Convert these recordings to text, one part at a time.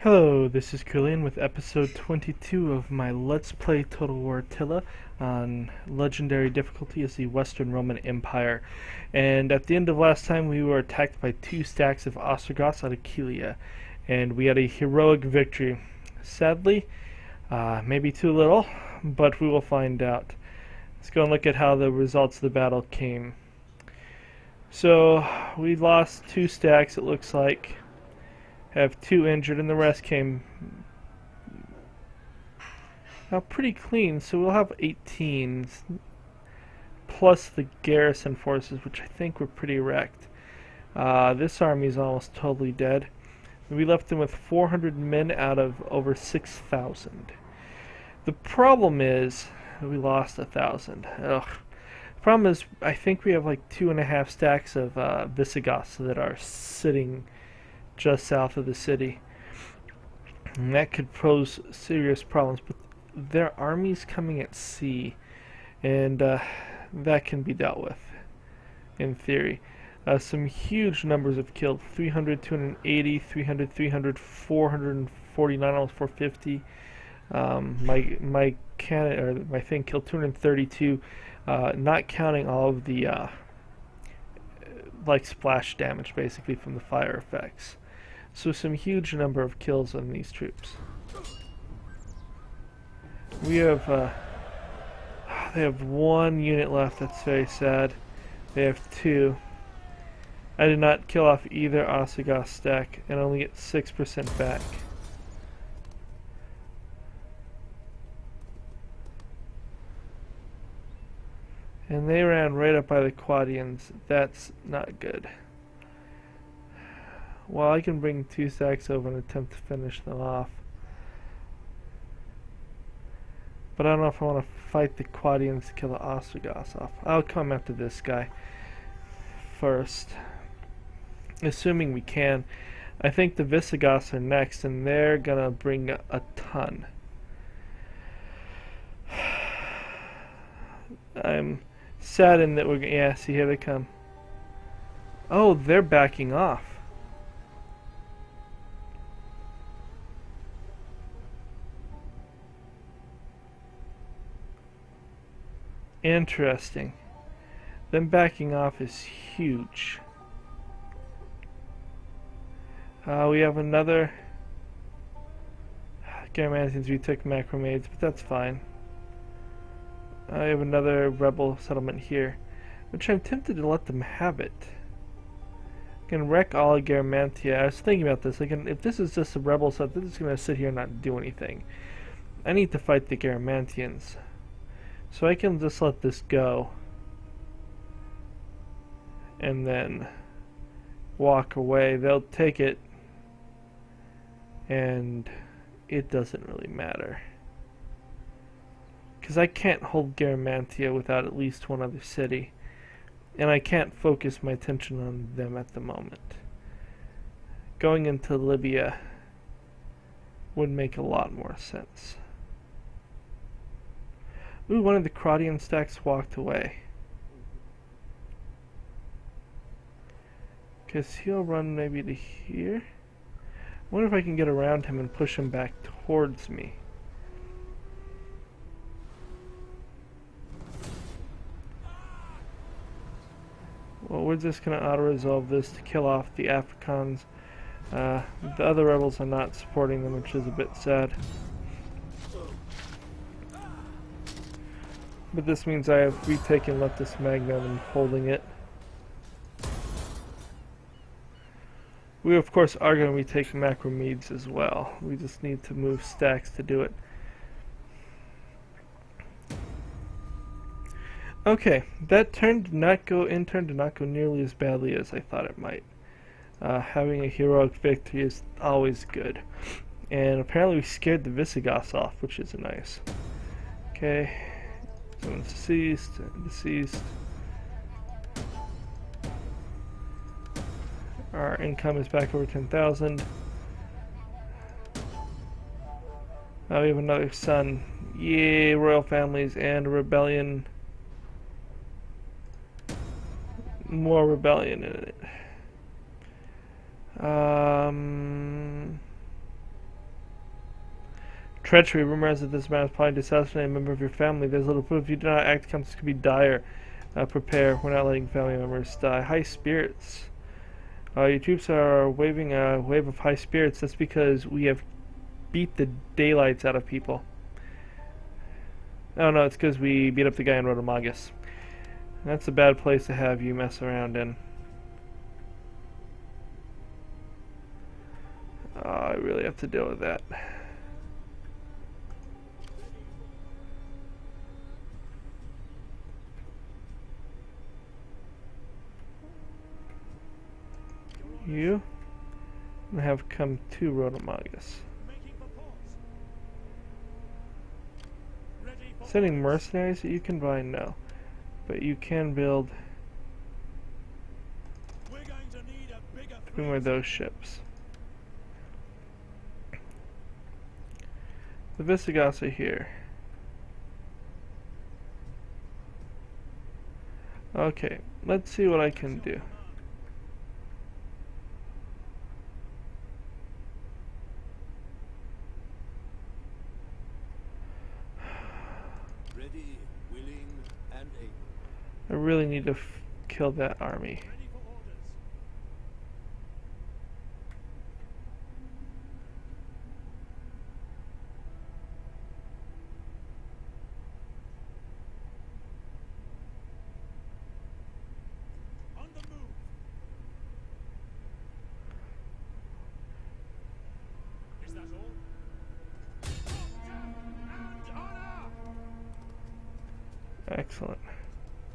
Hello, this is Kulian with episode 22 of my Let's Play Total War Attila on legendary difficulty as the Western Roman Empire. And at the end of last time we were attacked by two stacks of Ostrogoths out of Aquileia, and we had a heroic victory. Sadly, maybe too little, but we will find out. Let's go and look at how the results of the battle came. So, we lost two stacks, it looks like. Have two injured, and the rest came out pretty clean. So we'll have 18 plus the garrison forces, which I think were pretty wrecked. This army is almost totally dead. We left them with 400 men out of over 6,000. The problem is we lost 1,000. Ugh. The problem is I think we have like 2.5 stacks of Visigoths that are sitting just south of the city, and that could pose serious problems, but their army's coming at sea, and that can be dealt with in theory. Some huge numbers of killed: 300, 280, 300, 300, 449, almost 450. My cannon, or my thing, killed 232, not counting all of the like splash damage basically from the fire effects. So some huge number of kills on these troops. We have they have one unit left. That's very sad. They have two. I did not kill off either Ostrogoth stack and only get 6% back. And they ran right up by the Quadians. That's not good. Well, I can bring two stacks over and attempt to finish them off. But I don't know if I want to fight the Quadians to kill the Ostrogoths off. I'll come after this guy first. Assuming we can. I think the Visigoths are next, and they're gonna bring a ton. I'm saddened that we're... yeah, see, here they come. Oh, they're backing off. Interesting. Them backing off is huge. We have another Garamantians. We took Macromades, but that's fine. I have another rebel settlement here, which I'm tempted to let them have it. I can wreck all of Garamantia. I was thinking about this. If this is just a rebel set, this is going to sit here and not do anything. I need to fight the Garamantians. So I can just let this go and then walk away. They'll take it, and it doesn't really matter, because I can't hold Garamantia without at least one other city, and I can't focus my attention on them at the moment. Going into Libya would make a lot more sense. Ooh, one of the Crodian stacks walked away. Because he'll run maybe to here. I wonder if I can get around him and push him back towards me. Well, we're just going to auto-resolve this to kill off the Afrikaans. The other rebels are not supporting them, which is a bit sad. But this means I have retaken Leptis Magnum and holding it. We of course are going to retake Macromedes as well. We just need to move stacks to do it. Okay, that turn did not go nearly as badly as I thought it might. Having a heroic victory is always good. And apparently we scared the Visigoths off, which is nice. Okay. Someone's deceased. Our income is back over 10,000. Now we have another son. Yay, royal families and a rebellion. More rebellion in it. Treachery. Rumor has it this man is plotting to assassinate a member of your family. There's little proof. If you do not act, consequences could be dire. Prepare. We're not letting family members die. High spirits. Your troops are waving a wave of high spirits. That's because we have beat the daylights out of people. Oh no, it's because we beat up the guy in Rotomagus. That's a bad place to have you mess around in. I really have to deal with that. You have come to Rotomagus. Sending mercenaries that you can buy? No. But you can build 3 more of those ships. The Visigoths are here. Okay, let's see what I can do. Ready, willing, and able. I really need to kill that army. Ready for orders. On the move. Is that all? And honor! Excellent.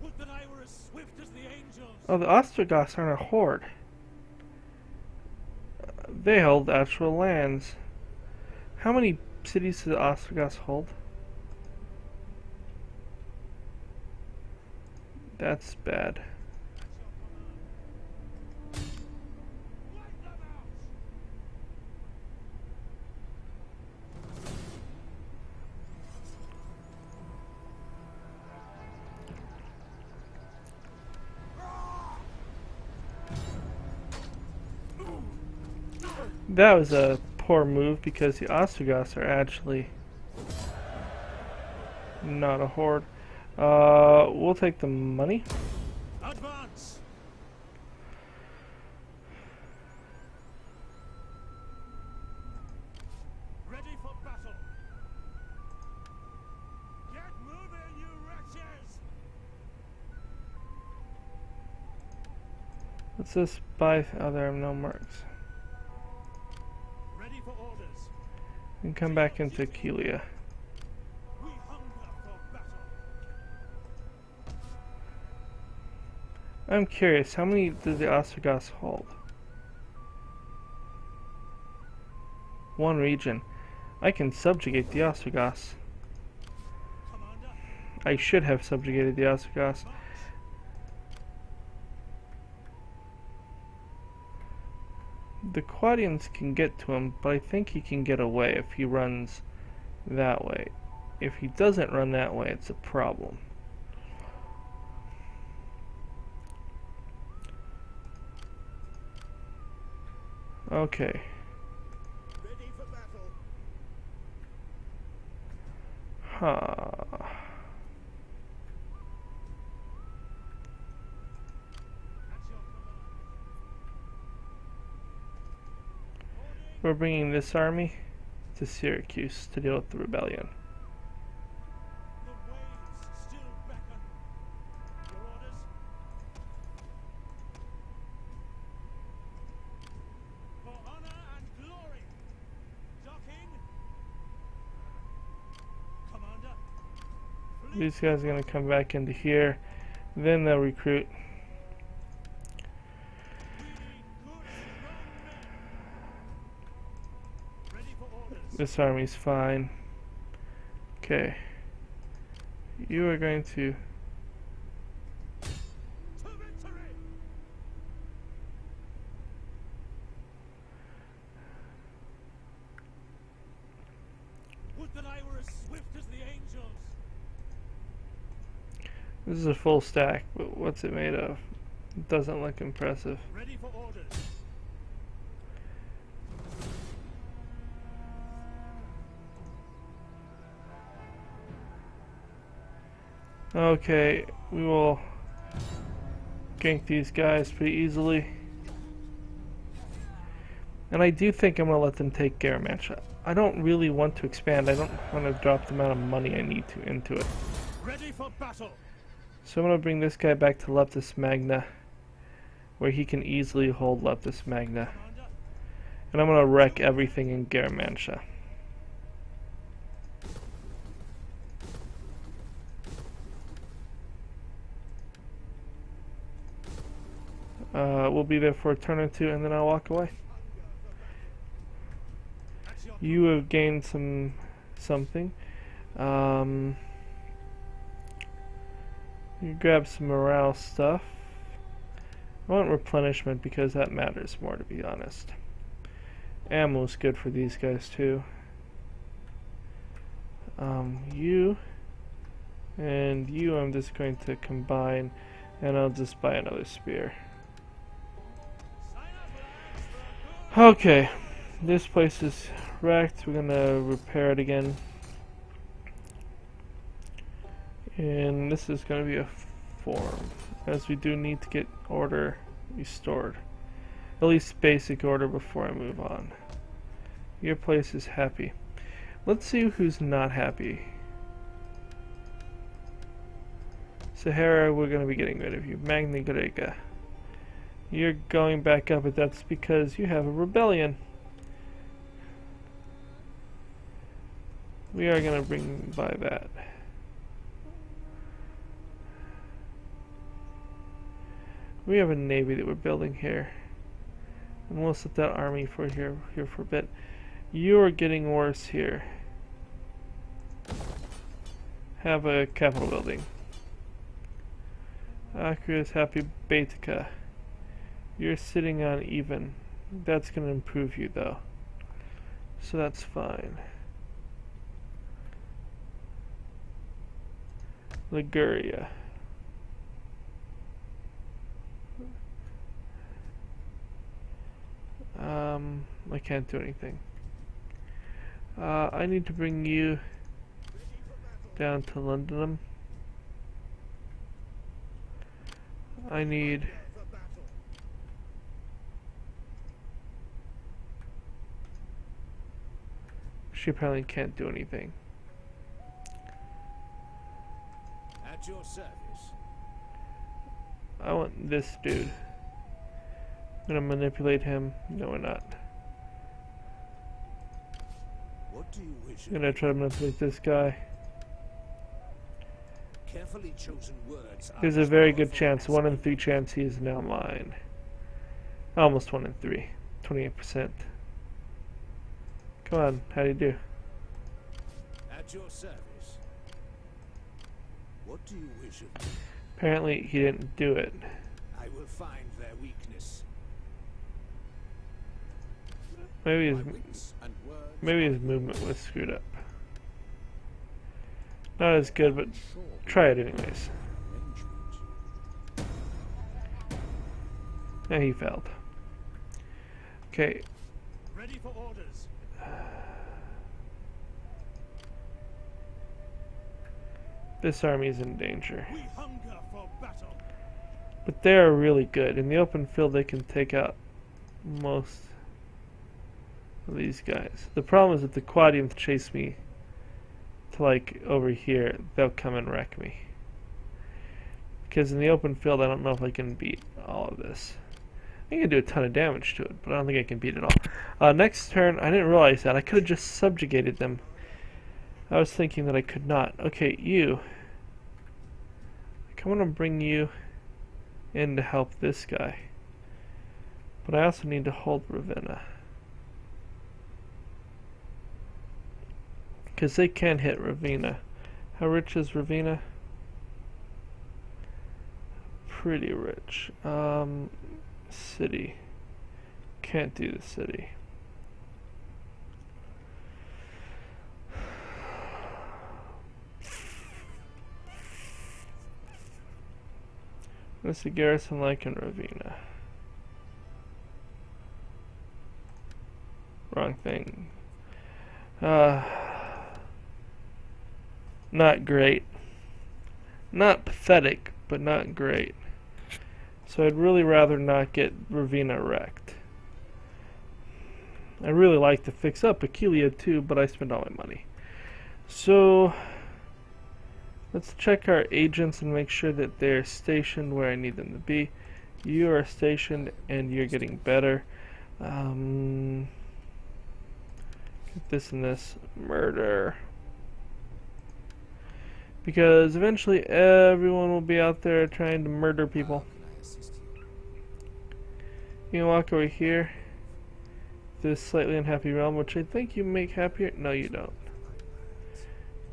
Would that I were as swift as the angels. Oh, the Ostrogoths aren't a horde. They hold actual lands. How many cities do the Ostrogoths hold? That's bad. Wipe them out! That was a poor move because the Ostrogoths are actually not a horde. We'll take the money. Advance! Ready for battle! Get moving, you wretches! Let's just buy. Oh, there are no marks. Ready for orders. And come back into Kelia. We hunger for battle. I'm curious, how many do the Ostrogoths hold? 1 region. I can subjugate the Ostrogoths. Commander, I should have subjugated the Ostrogoths. The Quadians can get to him, but I think he can get away if he runs that way. If he doesn't run that way, it's a problem. Okay. ready for battle. Huh. At your command. We're bringing this army to Syracuse to deal with the rebellion. The waves still beckon. Your orders? For honor and glory. Docking. Commander. Fleet These guys are going to come back into here. Then they'll recruit. we need good, strong men. Ready for orders. This army's fine. Okay. You are going to... To victory! Would that I were as swift as the angels. This is a full stack, but what's it made of? It doesn't look impressive. Ready for orders. Okay, we will gank these guys pretty easily. And I do think I'm going to let them take Garamantia. I don't really want to expand. I don't want to drop the amount of money I need to into it. Ready for battle. So I'm going to bring this guy back to Leptis Magna, where he can easily hold Leptis Magna. Commander. And I'm going to wreck everything in Garamantia. We'll be there for a turn or two, and then I'll walk away. At your You have gained something. You grab some morale stuff. I want replenishment because that matters more, to be honest. Ammo's good for these guys too. You and you I'm just going to combine, and I'll just buy another spear. sign up for a good Okay, this place is wrecked. We're gonna repair it again. And this is gonna be a form, as we do need to get order restored. At least basic order before I move on. Your place is happy. Let's see who's not happy. Sahara, we're gonna be getting rid of you. Magna Greca. You're going back up, but that's because you have a rebellion. We are gonna bring by that. We have a navy that we're building here. And we'll set that army for here for a bit. You are getting worse here. Have a capital building. Acre is happy. Baetica. You're sitting on even. That's going to improve you though. So that's fine. Liguria. I can't do anything. I need to bring you down to London. I need she apparently can't do anything. at your service. I want this dude. I'm gonna manipulate him. No, we're not. What do you wish? I'm gonna try to manipulate this guy. Carefully chosen words. are There's a as very good powerful chance, as 1 in any 3 chance he is now mine. Almost 1 in 3. 28%. Come on, how do you do? At your service. What do you wish of me? Apparently he didn't do it. I will find their weakness. Maybe My his wits and words maybe are his movement was screwed up. Not as good, but try it anyways. arrangement. Yeah, he failed. Okay, Ready for orders. this army is in danger. We hunger for battle. But they are really good. In the open field they can take out most of these guys. The problem is if the Quadians chase me to like over here, they'll come and wreck me. Because in the open field I don't know if I can beat all of this. I can do a ton of damage to it, but I don't think I can beat it all. Next turn, I didn't realize that. I could have just subjugated them. I was thinking that I could not. Okay, you. I want to bring you in to help this guy. But I also need to hold Ravenna. Because they can hit Ravenna. How rich is Ravenna? Pretty rich. City. Can't do the city. What's the garrison like in Ravenna? Wrong thing. Not great. Not pathetic, but not great. So I'd really rather not get Ravina wrecked. I really like to fix up Attila too, but I spend all my money. So let's check our agents and make sure that they're stationed where I need them to be. You are stationed and you're getting better. Get this and this. Murder. Because eventually everyone will be out there trying to murder people. You can walk over here. This slightly unhappy realm, which I think you make happier. No, you don't.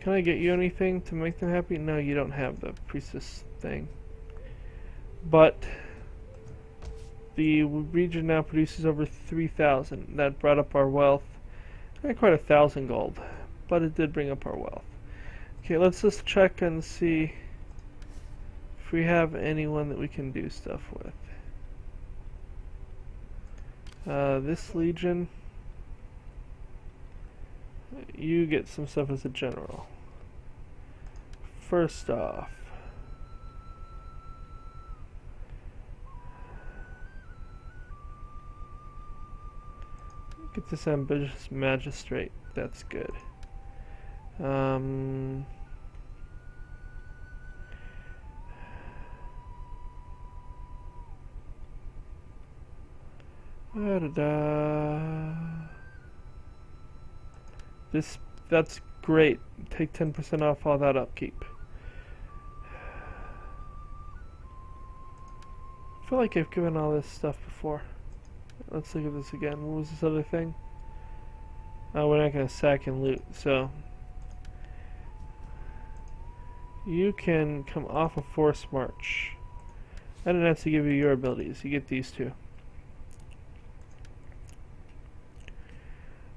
Can I get you anything to make them happy? No, you don't have the priestess thing. But the region now produces over 3,000. That brought up our wealth. Not quite 1,000 gold, but it did bring up our wealth. Okay, let's just check and see if we have anyone that we can do stuff with. This legion, you get some stuff as a general. First off, get this ambitious magistrate. That's good. That's great. Take 10% off all that upkeep. I feel like I've given all this stuff before. Let's look at this again. What was this other thing? Oh, we're not going to sack and loot, so you can come off a forced march. I didn't have to give you your abilities. You get these two.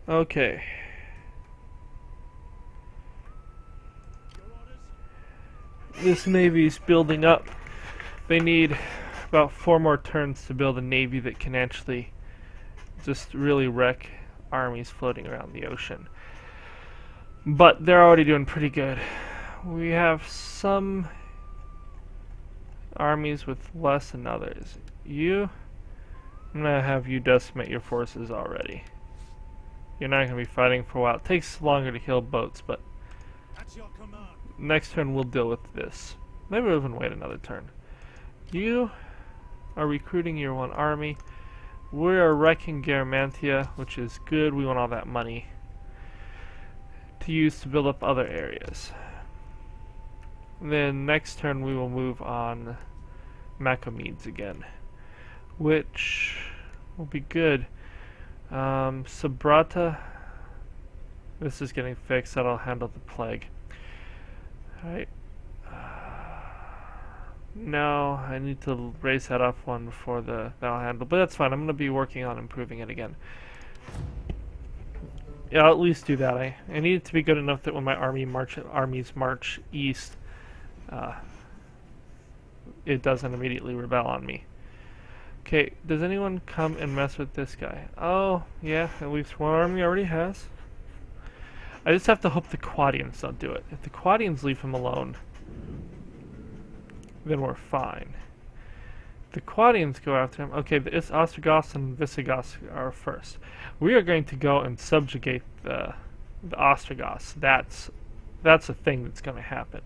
Okay. This navy's building up. They need about 4 more turns to build a navy that can actually just really wreck armies floating around the ocean. But they're already doing pretty good. We have some armies with less than others. I'm gonna have you decimate your forces already. You're not gonna be fighting for a while. It takes longer to kill boats, but next turn we'll deal with this. Maybe we'll even wait another turn. You are recruiting your one army. We are wrecking Garamantia, which is good. We want all that money to use to build up other areas. And then next turn we will move on Macomedes again, which will be good. Sabrata, this is getting fixed. That'll handle the plague. Alright. No, I need to raise that up one before that'll handle, but that's fine. I'm going to be working on improving it again. Yeah, I'll at least do that. I need it to be good enough that when my armies march east, it doesn't immediately rebel on me. Okay, does anyone come and mess with this guy? Oh, yeah, at least one army already has. I just have to hope the Quadians don't do it. If the Quadians leave him alone, then we're fine. If the Quadians go after him, okay, the Ostrogoths and Visigoths are first. We are going to go and subjugate the Ostrogoths. That's a thing that's going to happen.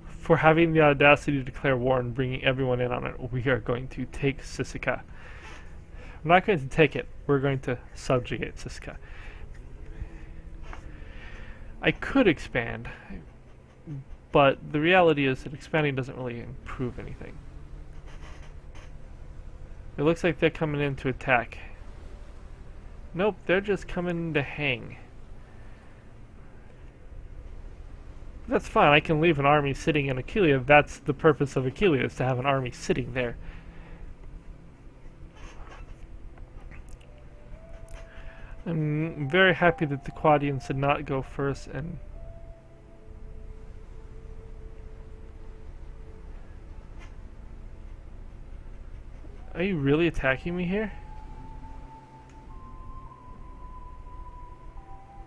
For having the audacity to declare war and bringing everyone in on it, we are going to take Sisika. I'm not going to take it. We're going to subjugate Sisika. I could expand, but the reality is that expanding doesn't really improve anything. It looks like they're coming in to attack. Nope, they're just coming to hang. That's fine, I can leave an army sitting in Aquileia. That's the purpose of Aquileia, is to have an army sitting there. I'm very happy that the Quadians did not go first and are you really attacking me here?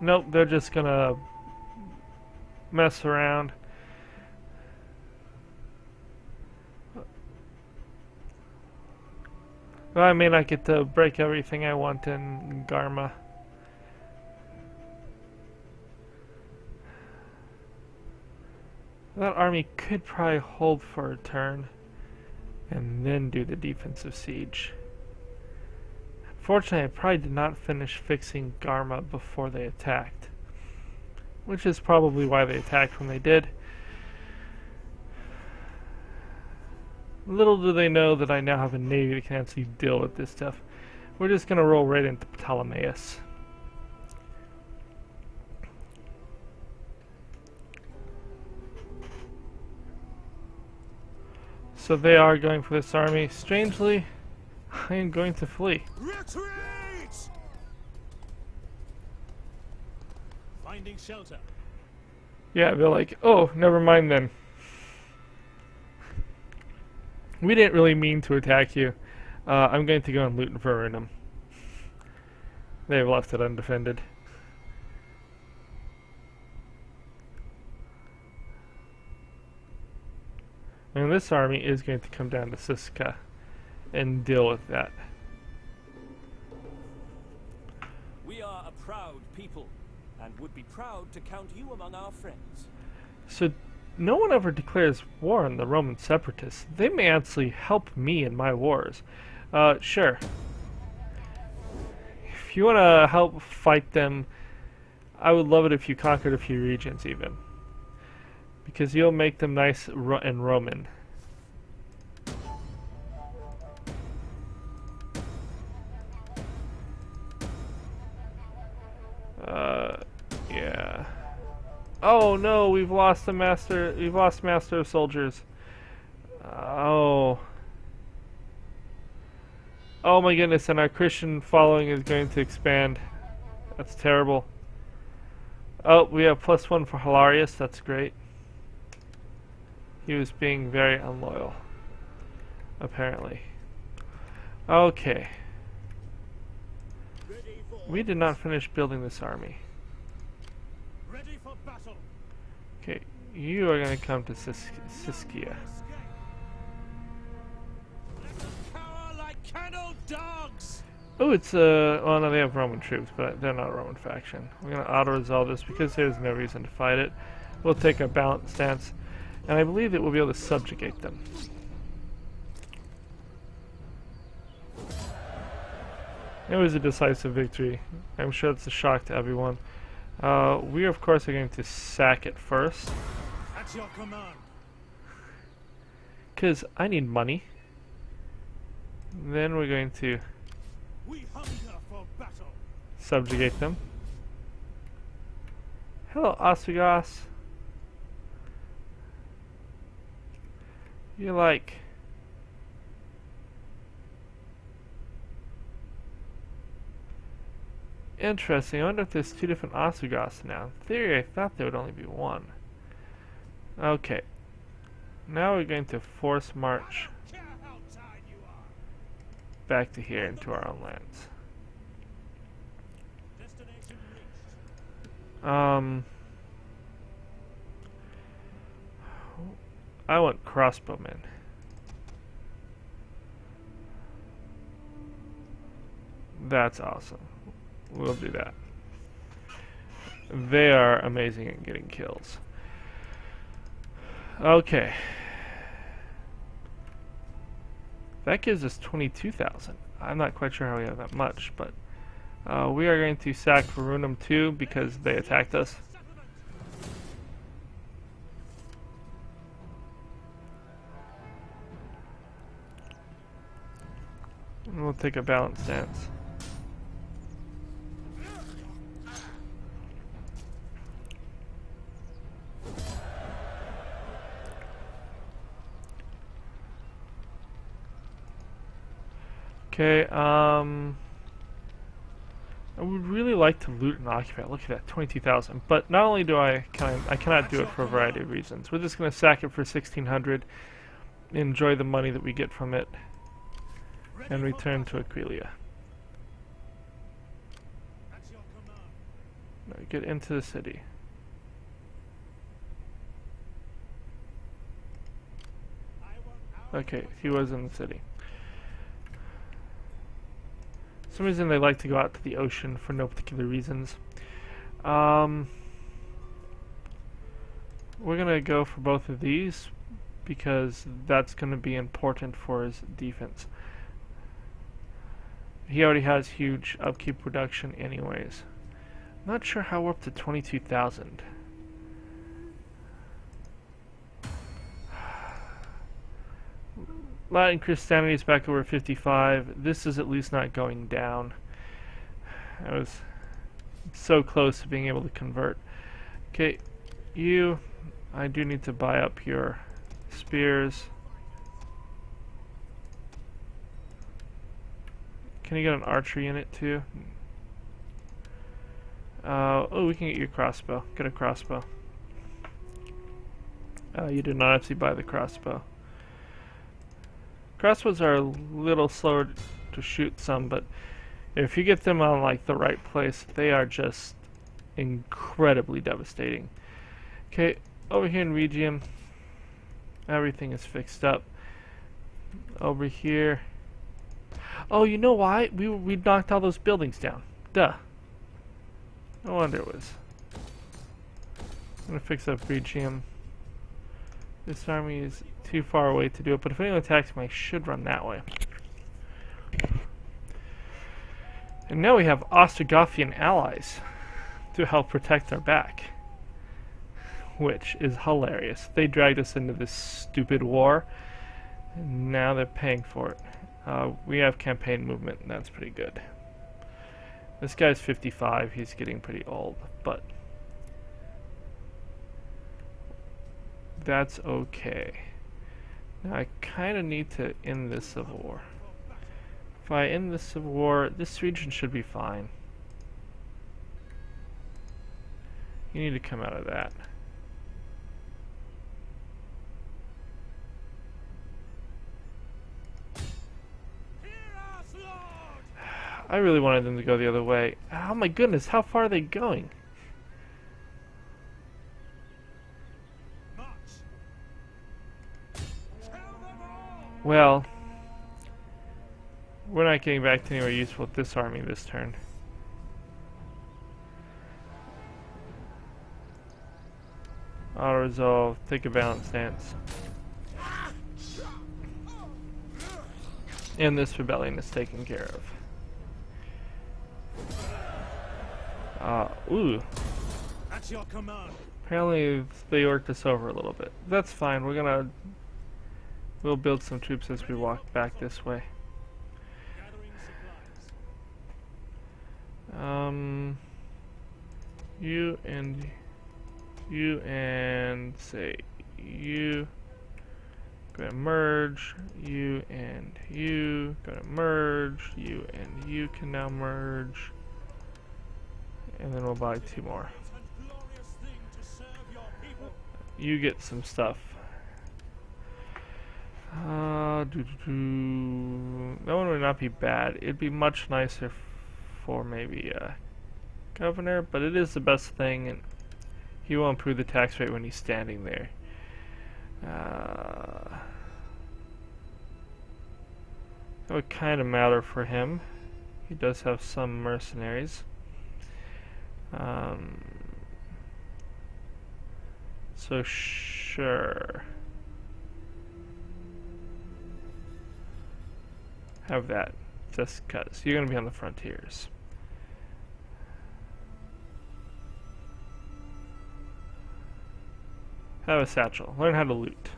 Nope, they're just gonna mess around. Well, I may not get to break everything I want in Garma. That army could probably hold for a turn and then do the defensive siege. Fortunately, I probably did not finish fixing Garma before they attacked, which is probably why they attacked when they did. Little do they know that I now have a navy that can actually deal with this stuff. We're just going to roll right into Ptolemais. So they are going for this army. Strangely, I am going to flee. Retreat! Finding shelter. Yeah, they're like, oh, never mind then. We didn't really mean to attack you. I'm going to go and loot Verunum. They've left it undefended. And this army is going to come down to Siska and deal with that. We are a proud people, and would be proud to count you among our friends. So no one ever declares war on the Roman separatists. They may actually help me in my wars. Sure. If you want to help fight them, I would love it if you conquered a few regions even. Because you'll make them nice and Roman. Yeah. Oh no, we've lost the master. We've lost master of soldiers. Oh. Oh my goodness, and our Christian following is going to expand. That's terrible. Oh, we have +1 for Hilarius. That's great. He was being very unloyal, apparently. Okay. We did not finish building this army. Ready for battle. Okay, you are going to come to Siskia. Cower like kennel dogs. Oh, it's well, no, they have Roman troops, but they're not a Roman faction. We're going to auto-resolve this because there's no reason to fight it. We'll take a balanced stance, and I believe that we'll be able to subjugate them. It was a decisive victory. I'm sure it's a shock to everyone. We, of course, are going to sack it first. At your command. Because I need money. Then we're going to We hunger for battle. subjugate them. Hello, Ostrogoths. You're like... Interesting. I wonder if there's two different Ostrogoths now. In theory, I thought there would only be one. Okay. Now we're going to force march Care how tired you are. back to here into our own lands. Destination reached. I want crossbowmen. That's awesome. We'll do that. They are amazing at getting kills. Okay. That gives us 22,000. I'm not quite sure how we have that much, but we are going to sack Verunum 2 because they attacked us. And we'll take a balanced stance. Okay, I would really like to loot and occupy. Look at that, 22,000. But not only do I cannot do it for a variety of reasons. We're just going to sack it for 1,600, enjoy the money that we get from it, and return to Aquileia. At your command. Now get into the city. Okay, he was in the city. For some reason they like to go out to the ocean for no particular reasons. We're gonna go for both of these because that's gonna be important for his defense. He already has huge upkeep reduction anyways. Not sure how we're up to 22,000. Latin Christianity is back over 55. This is at least not going down. I was so close to being able to convert. Okay, you, I do need to buy up your spears. Can you get an archery unit too? Oh, we can get your crossbow. Get a crossbow. You did not actually buy the crossbow. Crossbows are a little slower to shoot some, but if you get them on like the right place, they are just incredibly devastating. Okay, over here in Regium, everything is fixed up. Over here, oh, you know why? We knocked all those buildings down. Duh. No wonder it was. I'm gonna fix up Regium. This army is too far away to do it, but if anyone attacks me, I should run that way. And now we have Ostrogothian allies to help protect our back, which is hilarious. They dragged us into this stupid war, and now they're paying for it. We have campaign movement, and that's pretty good. This guy's 55, he's getting pretty old, but that's okay. Now I kind of need to end this civil war. If I end this civil war, this region should be fine. You need to come out of that. I really wanted them to go the other way. Oh my goodness, how far are they going? Well, we're not getting back to anywhere useful with this army this turn. Auto resolve, take a balanced stance. And this rebellion is taken care of. Ooh. At your command. Apparently they worked us over a little bit. That's fine. We'll build some troops as we walk back this way. You and say you go to merge. You and you go to merge. You and you can now merge. And then we'll buy 2 more. You get some stuff. That one would not be bad. It'd be much nicer for maybe a governor, but it is the best thing, and he will improve the tax rate when he's standing there. That would kind of matter for him. He does have some mercenaries. So sure. Have that, just cause you're gonna be on the frontiers. Have a satchel. Learn how to loot.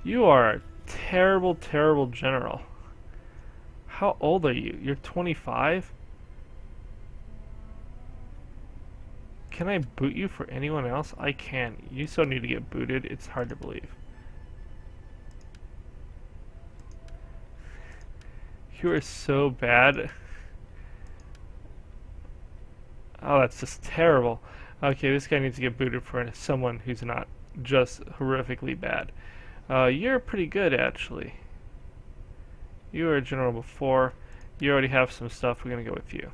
You are a terrible, terrible general. How old are you? You're 25? Can I boot you for anyone else? I can. You still need to get booted. It's hard to believe. You are so bad. Oh, that's just terrible. Okay, this guy needs to get booted for someone who's not just horrifically bad. You're pretty good, actually. You were a general before. You already have some stuff. We're gonna go with you.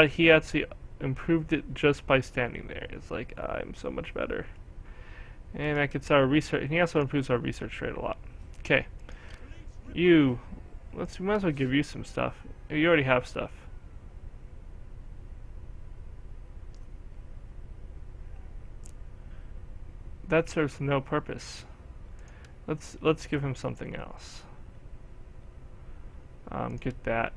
He actually improved it just by standing there. It's like, I'm so much better. And I could start research. He also improves our research rate a lot. Okay. You. We might as well give you some stuff. You already have stuff. That serves no purpose. Let's give him something else. Get that.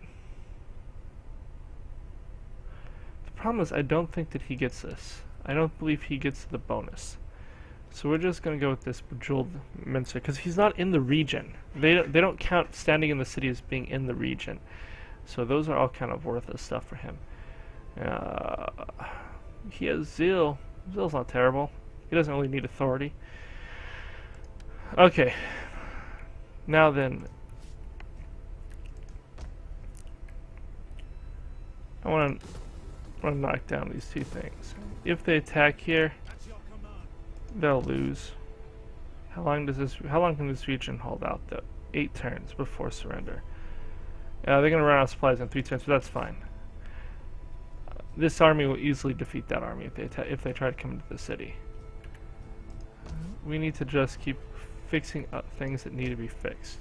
The problem is I don't think that he gets this. I don't believe he gets the bonus. So we're just gonna go with this bejeweled mincer because he's not in the region. They don't count standing in the city as being in the region. So those are all kind of worthless stuff for him. He has zeal. Zeal's not terrible. He doesn't really need authority. Okay. Now then, I want to knock down these two things. If they attack here, they'll lose. How long can this region hold out though? 8 turns before surrender. They're gonna run out of supplies in 3 turns, but that's fine. This army will easily defeat that army if they try to come into the city. We need to just keep fixing up things that need to be fixed.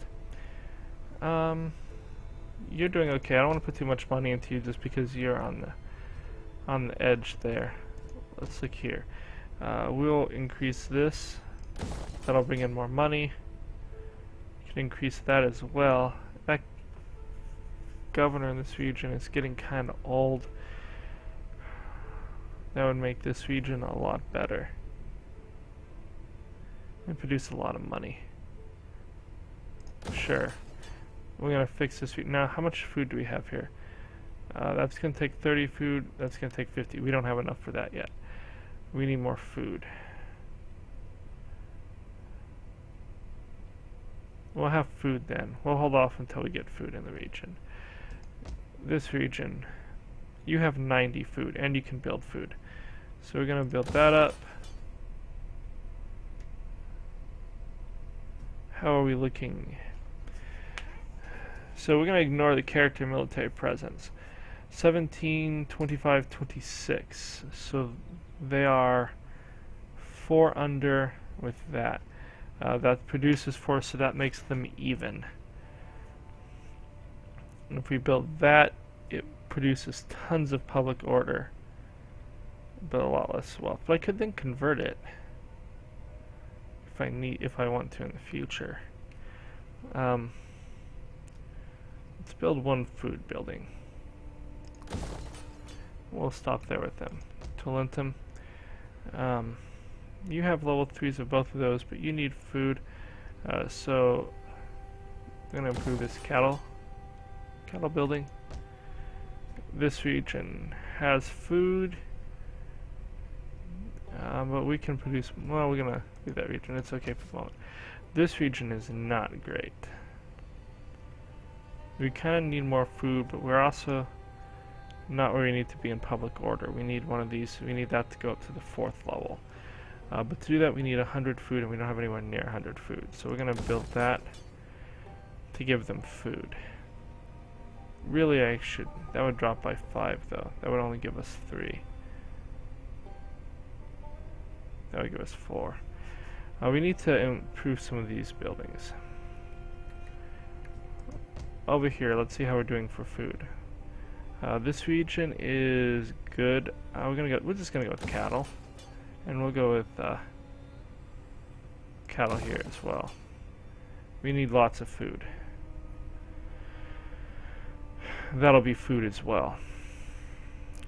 You're doing okay. I don't want to put too much money into you just because you're on the edge there. Let's look here. We'll increase this. That'll bring in more money. You can increase that as well. That governor in this region is getting kind of old. That would make this region a lot better. And produce a lot of money. Sure. We're gonna fix this food. Now, how much food do we have here? That's gonna take 30 food. That's gonna take 50. We don't have enough for that yet. We need more food. We'll have food then. We'll hold off until we get food in the region. This region, you have 90 food, and you can build food. So we're gonna build that up. How are we looking? So we're going to ignore the character military presence. 17, 25, 26. So they are 4 under with that. That produces 4, so that makes them even. And if we build that, it produces tons of public order, but a lot less wealth. But I could then convert it if I want to in the future. Let's build 1 food building. We'll stop there with them. Talentum. You have level 3s of both of those, but you need food. So I'm going to improve this cattle building. This region has food, but we can produce. Well, we're going to do that region. It's okay for the moment. This region is not great. We kind of need more food, but we're also not where we need to be in public order. We need one of these. We need that to go up to the 4th level. But to do that, we need 100 food, and we don't have anywhere near 100 food. So we're going to build that to give them food. Really, that would drop by 5, though. That would only give us 3. That would give us 4. We need to improve some of these buildings. Over here, let's see how we're doing for food. This region is good. We're just gonna go with cattle, and we'll go with cattle here as well. We need lots of food. That'll be food as well.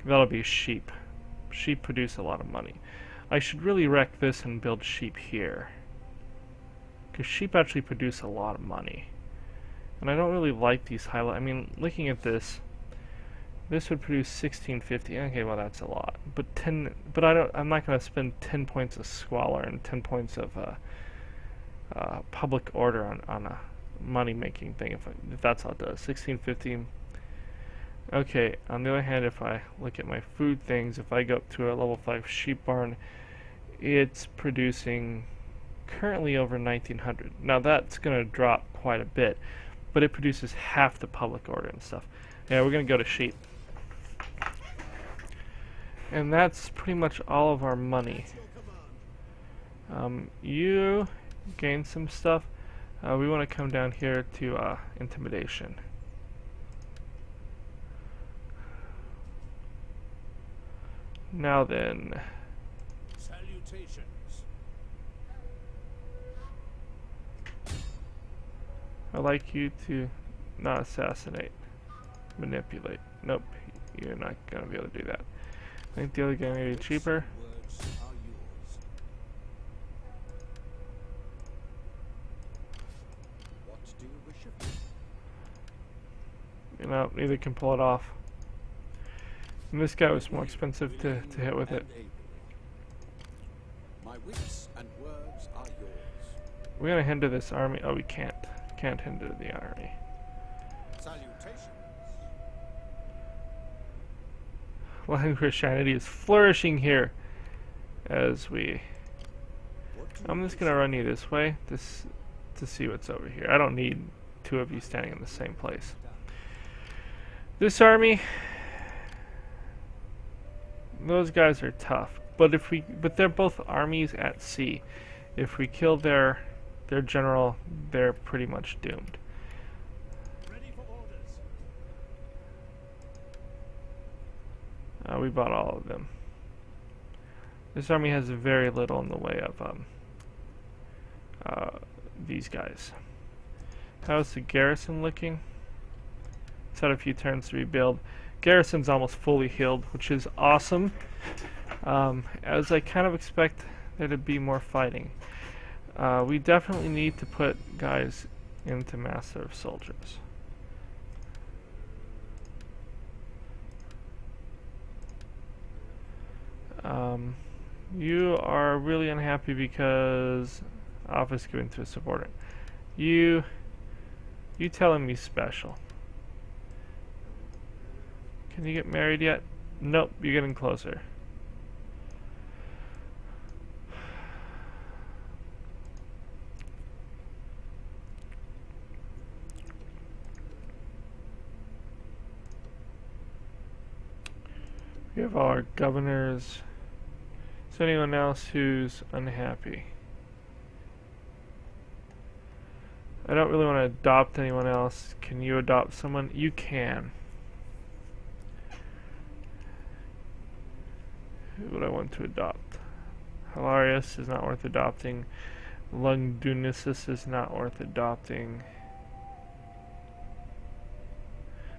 That'll be sheep. Sheep produce a lot of money. I should really wreck this and build sheep here, because sheep actually produce a lot of money. And I don't really like these I mean, looking at this would produce 1650. Okay, well that's a lot. But I'm not going to spend 10 points of squalor and 10 points of public order on a money-making thing if that's all it does. 1650. Okay, on the other hand, if I look at my food things, if I go up to a level 5 sheep barn, it's producing currently over 1900. Now that's going to drop quite a bit, but it produces half the public order and stuff. Yeah, we're going to go to sheep. And that's pretty much all of our money. At your command. You gain some stuff. We want to come down here to intimidation. Now then, Salutations. I'd like you to not assassinate, manipulate. Nope, you're not going to be able to do that. I think the other guy may be cheaper. Words are yours. What do you wish of me? You know, neither can pull it off. And this guy was more expensive to hit with it. And able. My wits and words are yours. We're going to hinder this army. Oh, we can't. Can't hinder the army. Salutations. Latin Christianity is flourishing here as we... What do I'm you just wish going to of run you this way to see what's over here. I don't need two of you standing in the same place. This army, those guys are tough, but they're both armies at sea. If we kill their general, they're pretty much doomed. Ready for orders. We bought all of them. This army has very little in the way of these guys. How's the garrison looking? It's had a few turns to rebuild. Garrison's almost fully healed, which is awesome. As I kind of expect there to be more fighting. We definitely need to put guys into Master of Soldiers. You are really unhappy because office given to a subordinate. You telling me special. Can you get married yet? Nope, you're getting closer. We have all our governors. Is there anyone else who's unhappy? I don't really want to adopt anyone else. Can you adopt someone? You can. Who would I want to adopt? Hilarious is not worth adopting. Lungdunicis is not worth adopting.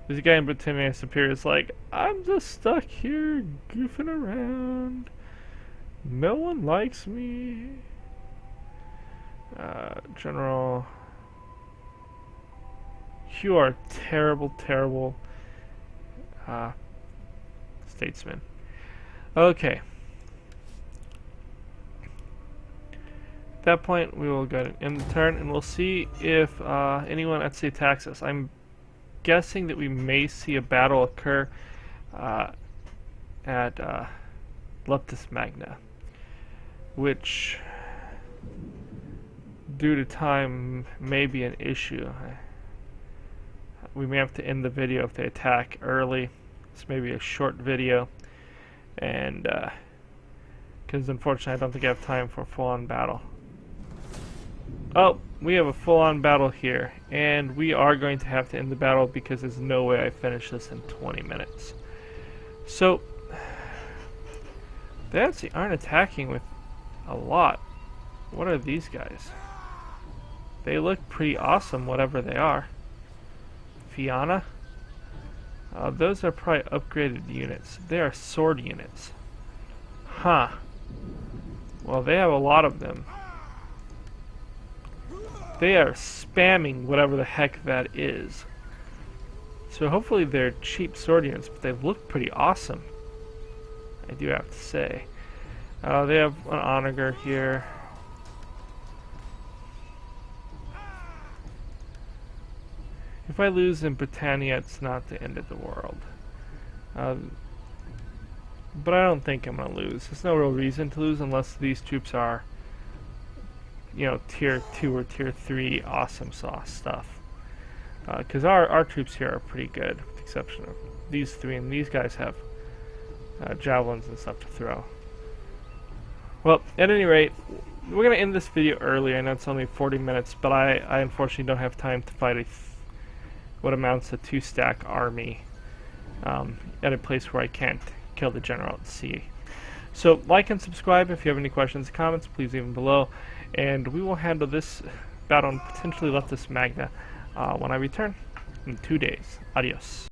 This guy in Britannia Superior is like, I'm just stuck here goofing around. No one likes me. General, you are terrible, terrible statesman. Okay. At that point, we will go ahead and end the turn, and we'll see if anyone at sea attacks us. I'm guessing that we may see a battle occur at Leptis Magna, which, due to time, may be an issue. We may have to end the video if they attack early. This may be a short video, and because unfortunately I don't think I have time for a full-on battle. Oh, we have a full-on battle here, and we are going to have to end the battle because there's no way I finish this in 20 minutes. So, they actually aren't attacking with a lot. What are these guys? They look pretty awesome, whatever they are. Fianna? Those are probably upgraded units. They are sword units. Huh. Well, they have a lot of them. They are spamming whatever the heck that is. So hopefully they're cheap sword units, but they look pretty awesome, I do have to say. They have an onager here. If I lose in Britannia, it's not the end of the world. But I don't think I'm going to lose. There's no real reason to lose unless these troops are, you know, tier 2 or tier 3 awesome sauce stuff. Because our troops here are pretty good, with the exception of these three, and these guys have javelins and stuff to throw. Well, at any rate, we're going to end this video early. I know it's only 40 minutes, but I unfortunately don't have time to fight what amounts to 2-stack army at a place where I can't kill the general at sea. So like and subscribe. If you have any questions or comments, please leave them below, and we will handle this battle and potentially Leftus Magna when I return in 2 days. Adios.